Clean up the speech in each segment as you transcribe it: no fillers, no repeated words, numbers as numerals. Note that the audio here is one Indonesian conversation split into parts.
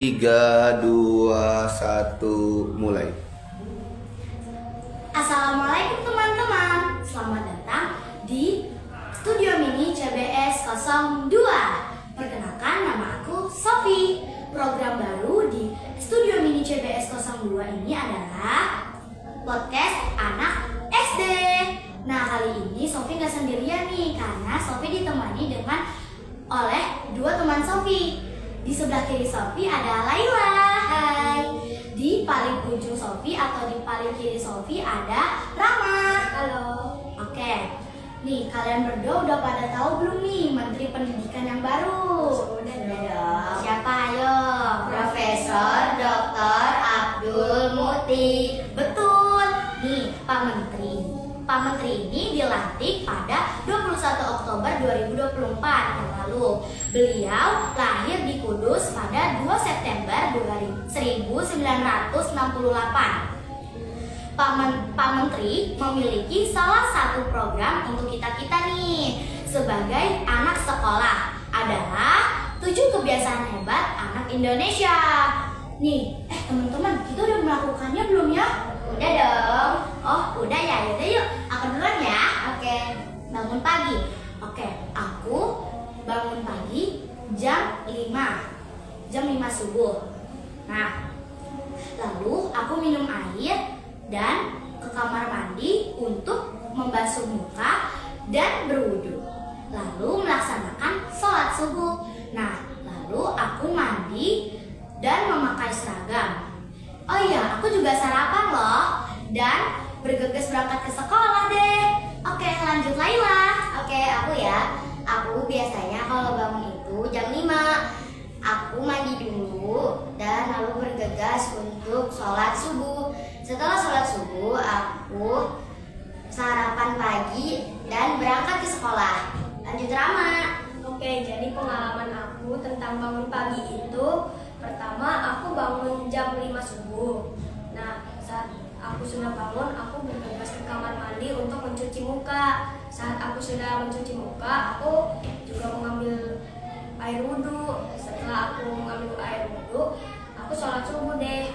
3, 2, 1, mulai. Assalamualaikum teman-teman, selamat datang di Studio Mini CBS 02. Perkenalkan, nama aku Sofi. Program baru di Studio Mini CBS 02 ini adalah podcast anak SD. Nah, kali ini Sofi gak sendirian nih, karena Sofi ditemani oleh dua teman Sofi. Di sebelah kiri Sofi ada Laila. Hai. Di paling ujung Sofi atau di paling kiri Sofi ada Rama. Halo. Oke. Nih, kalian berdua udah pada tahu belum nih Menteri Pendidikan yang baru? Udah dong. Siapa ayo? Profesor Dr. Abdul Muti. Betul. Nih, Pak Menteri. Pak Menteri ini dilantik pada 21 Oktober 2024 yang lalu. Beliau lahir di Kudus pada 2 September 1968. Pak Menteri memiliki salah satu program untuk kita-kita nih sebagai anak sekolah, adalah 7 kebiasaan hebat anak Indonesia. Nih, teman-teman, kita udah melakukannya belum ya? Udah dong. Oh, udah ya. Yaudah yuk, aku duluan ya. Oke, bangun pagi. Oke, aku bangun pagi jam 5 subuh. Nah, lalu aku minum air dan ke kamar mandi untuk membasuh muka dan berwudu. Lalu melaksanakan sholat subuh. Nah, lalu aku mandi dan memakai seragam. Oh iya, aku juga sarapan loh dan bergegas berangkat ke sekolah deh. Oke, lanjut Laila. Oke, aku ya. Aku biasanya kalau bangun itu jam 5. Aku mandi dulu dan lalu bergegas untuk sholat subuh. Setelah sholat subuh, aku sarapan pagi dan berangkat ke sekolah. Lanjut Rama. Oke, jadi pengalaman aku tentang bangun pagi itu, pertama aku bangun jam 5 subuh. Nah, saat aku sudah bangun, aku bergegas ke kamar mandi untuk mencuci muka. Saat aku sudah mencuci muka, aku juga mengambil air wudhu. Setelah aku mengambil air wudhu, aku sholat subuh deh.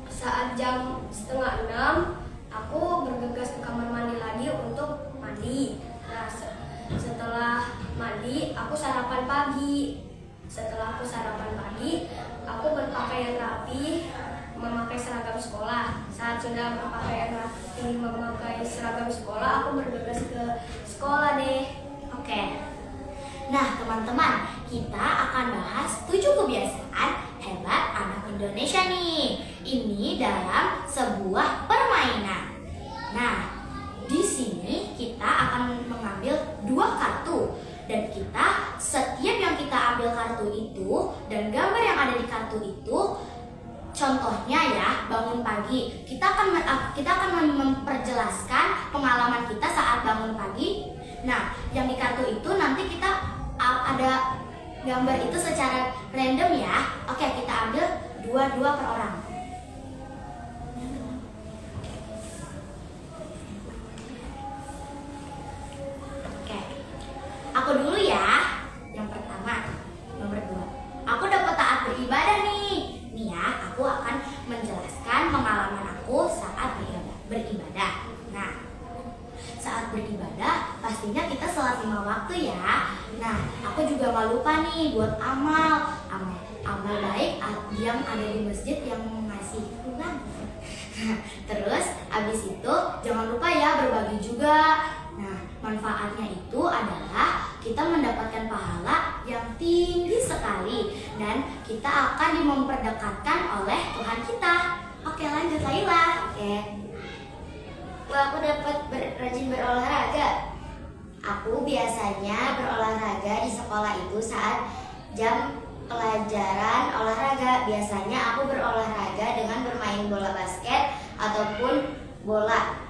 Saat jam 5:30, aku bergegas ke kamar mandi lagi untuk mandi. Nah, setelah mandi, aku sarapan pagi. Setelah aku sarapan pagi, aku berpakaian rapi, memakai seragam sekolah. Saat sudah berpakaian rapi, memakai seragam sekolah, aku bergegas ke sekolah deh. Oke. Nah, teman-teman, kita akan bahas 7 kebiasaan hebat anak Indonesia nih. Ini dalam sebuah permainan. Nah, di sini kita akan mengambil 2 kartu. Dan setiap yang kita ambil kartu itu dan gambar yang ada di kartu itu, contohnya ya, bangun pagi. Kita akan memperjelaskan pengalaman kita saat bangun pagi. Nah, yang di kartu itu nanti kita ada gambar itu secara random ya. Oke, kita ambil 2 per orang. Oke, aku dulu ya. Yang pertama, nomor 2. Aku dapat taat beribadah nih. Nih ya, aku akan menjelaskan pengalaman aku saat beribadah. Nah, saat beribadah pastinya kita sholat 5 waktu ya. Nah, aku juga gak lupa nih buat amal baik yang ada di masjid yang ngasih uang. Terus abis itu jangan lupa ya berbagi juga. Nah, manfaatnya itu adalah kita mendapatkan pahala yang tinggi sekali dan kita akan memperdekatkan oleh Tuhan kita. Oke, lanjut Laila. Oke. Wah, aku dapat rajin berolahraga. Aku biasanya berolahraga di sekolah itu saat jam pelajaran olahraga. Biasanya aku berolahraga dengan bermain bola basket ataupun bola.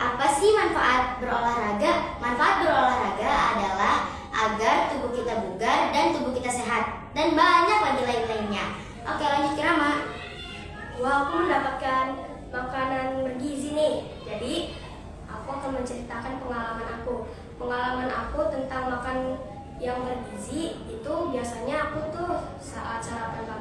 Apa sih manfaat berolahraga? Manfaat berolahraga adalah agar tubuh kita bugar dan tubuh kita sehat. Dan banyak lagi lain-lainnya. Oke, lanjut ke Rama. Wah, aku mendapatkan makanan bergizi nih. Jadi, aku akan menceritakan pengalaman aku. Pengalaman aku tentang makan yang bergizi itu biasanya aku tuh saat sarapan pagi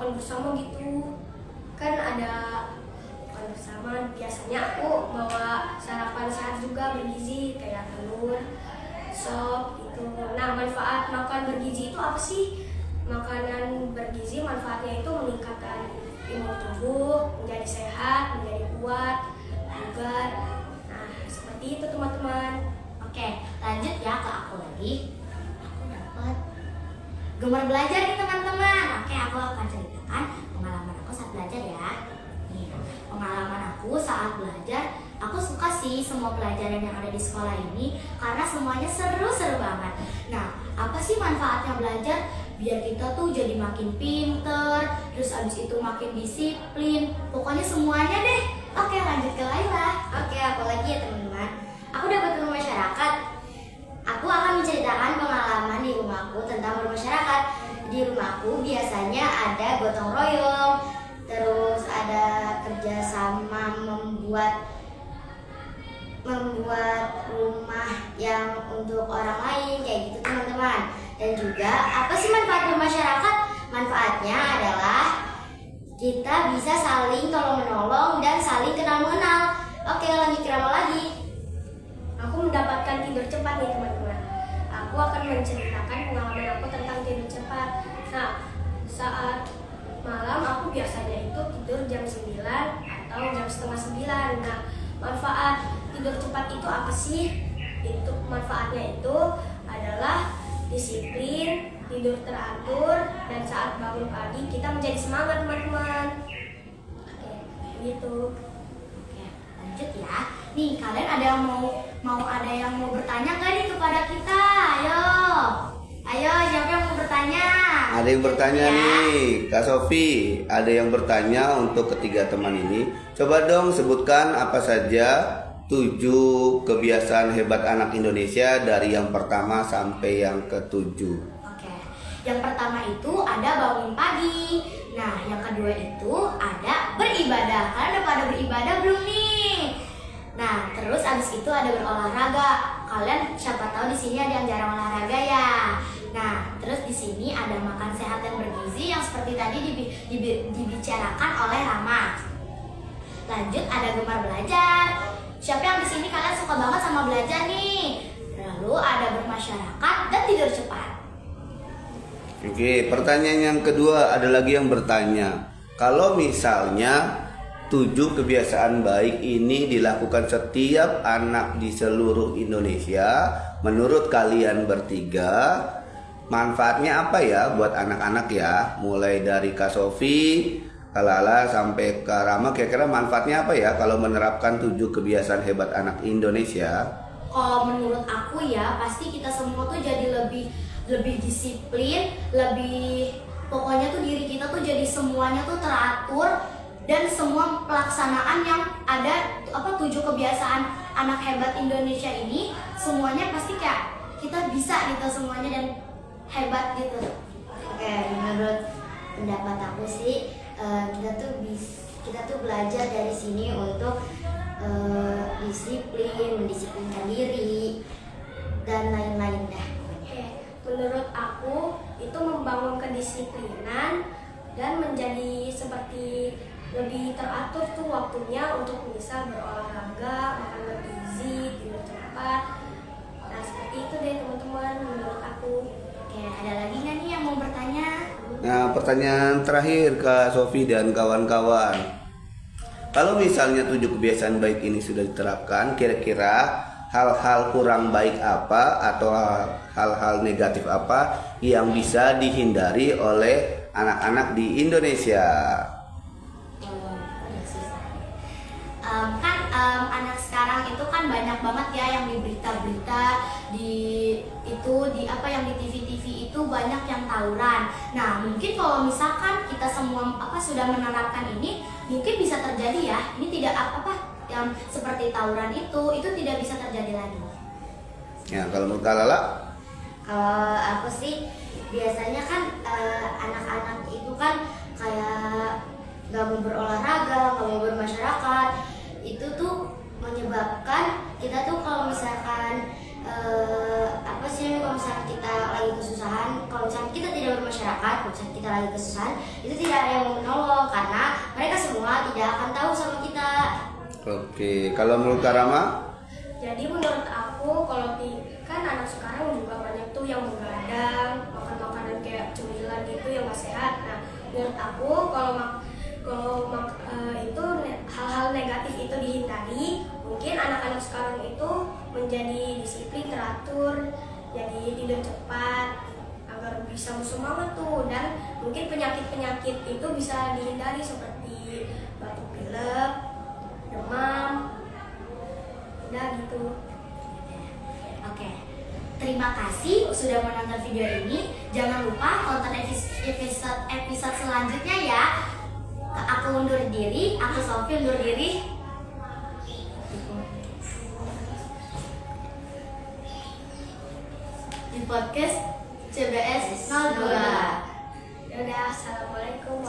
makan bersama gitu. Kan ada makan bersama, biasanya aku bawa sarapan sehat juga bergizi kayak telur, sop gitu. Nah, manfaat makan bergizi itu apa sih? Makanan bergizi manfaatnya itu meningkatkan imun tubuh, menjadi sehat, menjadi kuat, bugar. Nah, seperti itu teman-teman. Oke, lanjut ya ke aku lagi. Aku dapat gemar belajar nih teman-teman. Oke, aku akan ceritakan pengalaman aku saat belajar ya. Nih, pengalaman aku saat belajar, aku suka sih semua pelajaran yang ada di sekolah ini karena semuanya seru-seru banget. Nah, apa sih manfaatnya belajar? Biar kita tuh jadi makin pinter, terus abis itu makin disiplin. Pokoknya semuanya deh. Oke, lanjut ke Laila. Oke, aku lagi ya teman-teman. Aku dapat ilmu masyarakat. Aku akan menceritakan pengalaman di rumahku tentang bermasyarakat. Di rumahku biasanya ada gotong royong, terus ada kerjasama membuat rumah yang untuk orang lain kayak gitu teman-teman. Dan juga apa sih manfaat bermasyarakat? Manfaatnya adalah kita bisa saling tolong menolong dan saling kenal mengenal. Oke, lanjut ke Rama lagi. Aku mendapatkan tidur cepat nih teman-teman. Aku akan menceritakan pengalaman aku tentang tidur cepat. Nah, saat malam aku biasanya itu tidur jam 9 atau jam setengah 9. Nah, manfaat tidur cepat itu apa sih? Itu manfaatnya itu adalah disiplin, tidur teratur, dan saat bangun pagi kita menjadi semangat teman-teman. Oke, gitu. Oke, lanjut ya. Nih, kalian ada yang mau bertanya nggak nih kepada kita? Ayo, siapa yang mau bertanya? Ada yang bertanya Ya. nih, Kak Sofi. Ada yang bertanya untuk ketiga teman ini. Coba dong sebutkan apa saja 7 kebiasaan hebat anak Indonesia dari yang pertama sampai yang ke-7. Oke, yang pertama itu ada bangun pagi. Nah, yang kedua itu ada beribadah. Kalian udah pada beribadah belum nih? Nah, terus abis itu ada berolahraga. Kalian siapa tahu di sini ada yang jarang olahraga ya. Nah, terus di sini ada makan sehat dan bergizi yang seperti tadi dibicarakan oleh Rama. Lanjut ada gemar belajar. Siapa yang di sini kalian suka banget sama belajar nih? Lalu ada bermasyarakat dan tidur cepat. Oke, pertanyaan yang kedua ada lagi yang bertanya. Kalau misalnya 7 kebiasaan baik ini dilakukan setiap anak di seluruh Indonesia, menurut kalian bertiga, manfaatnya apa ya buat anak-anak ya? Mulai dari Kak Sofi, Kak Lala sampai Kak Rama, kira-kira manfaatnya apa ya kalau menerapkan 7 kebiasaan hebat anak Indonesia? Kalau menurut aku ya, pasti kita semua tuh jadi lebih disiplin, pokoknya tuh diri kita tuh jadi semuanya tuh teratur dan semua pelaksanaan yang ada 7 kebiasaan anak hebat Indonesia ini semuanya pasti kayak kita bisa gitu semuanya dan hebat gitu. Oke, menurut pendapat aku sih kita tuh belajar dari sini untuk disiplin, mendisiplinkan diri dan lain-lain dah. Oke, menurut aku itu membangun kedisiplinan dan menjadi seperti lebih teratur tuh waktunya untuk misal berolahraga, makan bergizi, tidur cepat. Nah, seperti itu deh teman-teman menurut aku. Oke, ada lagi nggak nih yang mau bertanya? Nah, pertanyaan terakhir Kak Sofi dan kawan-kawan. Kalau misalnya 7 kebiasaan baik ini sudah diterapkan, kira-kira hal-hal kurang baik apa atau hal-hal negatif apa yang bisa dihindari oleh anak-anak di Indonesia? Anak sekarang itu kan banyak banget ya yang di berita-berita yang di TV-TV itu banyak yang tawuran. Nah, mungkin kalau misalkan kita semua sudah menerapkan ini, mungkin bisa terjadi ya. Ini tidak yang seperti tawuran itu tidak bisa terjadi lagi. Ya, kalau menurut Kak Lala? Kalau aku sih biasanya kan anak-anak itu kan kayak gak mau berolahraga, gak mau bermasyarakat. Itu tuh menyebabkan kita tuh kalau misalkan kalau misalkan kita lagi kesusahan, kalau misalkan kita tidak bermasyarakat, kalau misalkan kita lagi kesusahan, itu tidak ada yang semua tidak akan tahu sama kita. Oke, kalau menurut Kak Rama? Jadi menurut aku kalau kan anak sekarang juga banyak tuh yang begadang, makan makanan kayak cemilan gitu yang gak sehat. Nah, menurut aku itu hal-hal negatif itu dihindari, mungkin anak-anak sekarang itu menjadi disiplin, teratur, jadi tidur cepat agar bisa bersemangat tuh, dan mungkin penyakit-penyakit itu bisa dihindari seperti batuk pilek, demam, udah gitu. Oke, terima kasih sudah menonton video ini. Jangan lupa tonton episode selanjutnya ya. Aku undur diri, aku Sofi undur diri. Di podcast CBS 02. Dadah, assalamualaikum.